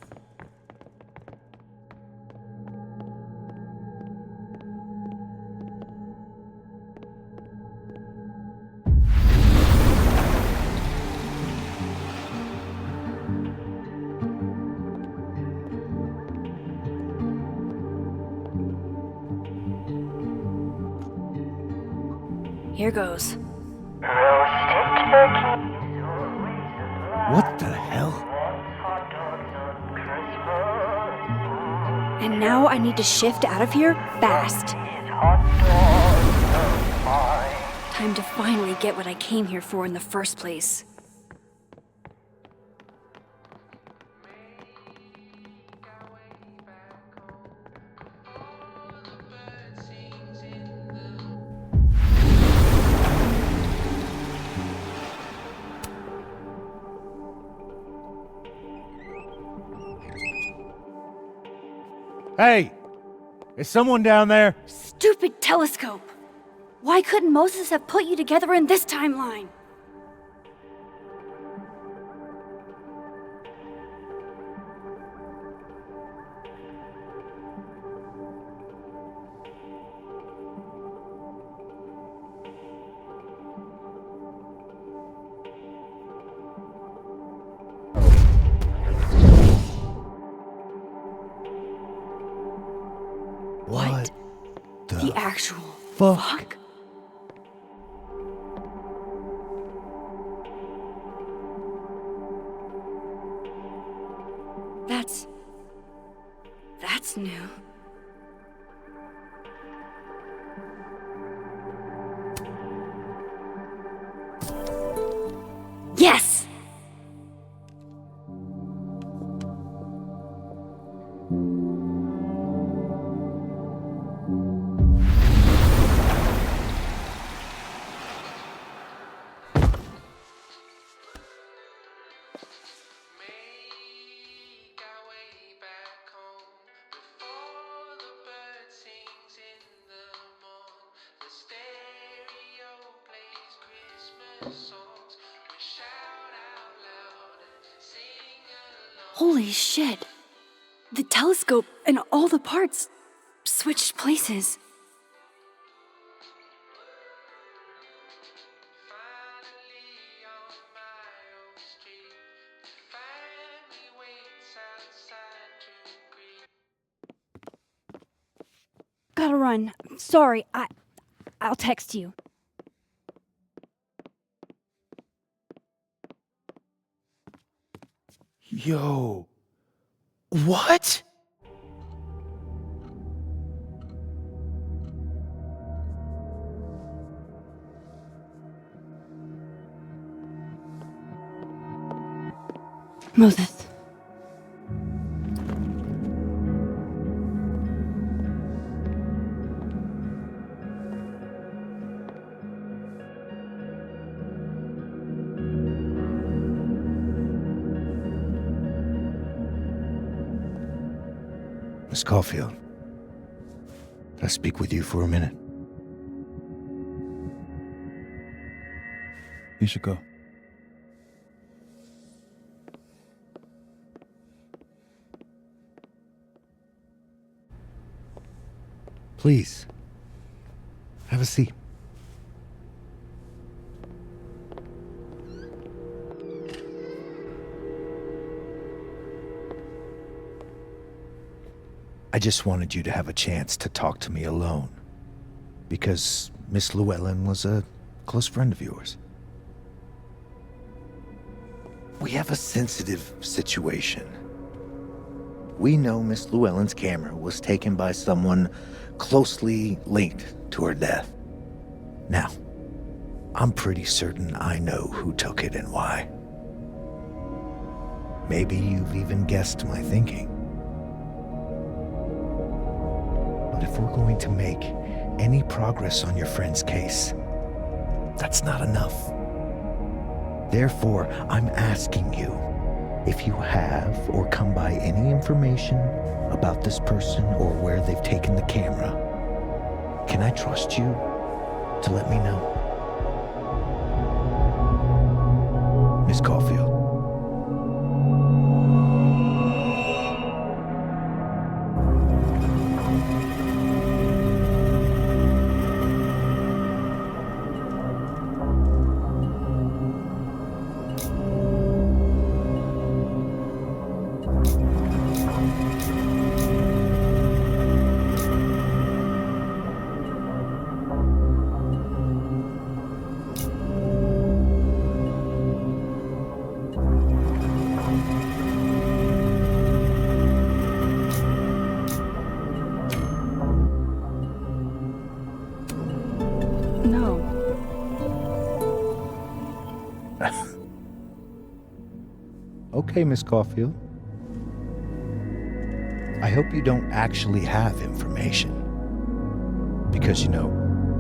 Here goes. What the hell? And now I need to shift out of here fast. Time to finally get what I came here for in the first place. Hey! Is someone down there? Stupid telescope! Why couldn't Moses have put you together in this timeline? What The actual fuck? That's new. Yes! Holy shit. The telescope and all the parts switched places. Gotta run. Sorry, I'll text you. Yo. What? Moses. Miss Caulfield, can I speak with you for a minute? You should go. Please, have a seat. I just wanted you to have a chance to talk to me alone, because Miss Llewellyn was a close friend of yours. We have a sensitive situation. We know Miss Llewellyn's camera was taken by someone closely linked to her death. Now, I'm pretty certain I know who took it and why. Maybe you've even guessed my thinking. But if we're going to make any progress on your friend's case, that's not enough. Therefore, I'm asking you, if you have or come by any information about this person or where they've taken the camera, can I trust you to let me know? Miss Caulfield. No. Okay, Miss Caulfield. I hope you don't actually have information. Because,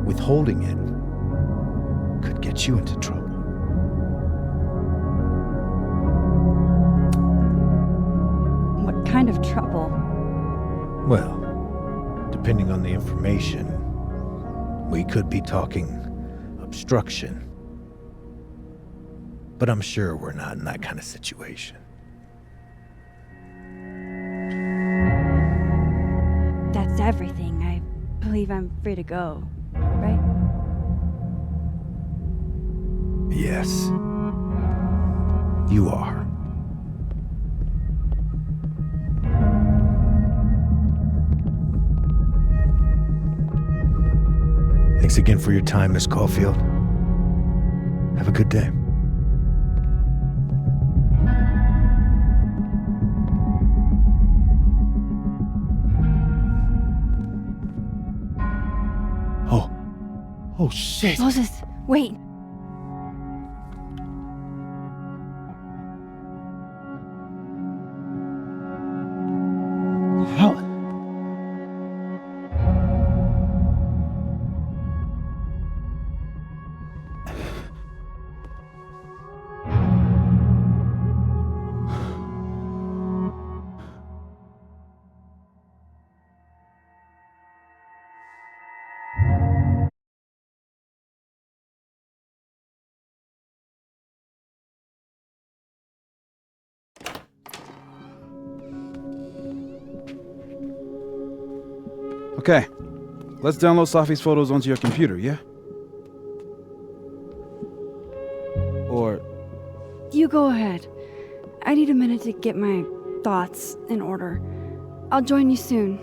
withholding it could get you into trouble. What kind of trouble? Well, depending on the information, we could be talking obstruction. But I'm sure we're not in that kind of situation. That's everything. I believe I'm free to go, right? Yes. You are. Thanks again for your time, Miss Caulfield. Have a good day. Oh, shit. Moses, wait. How? Okay, let's download Safi's photos onto your computer, yeah? Or... You go ahead. I need a minute to get my thoughts in order. I'll join you soon.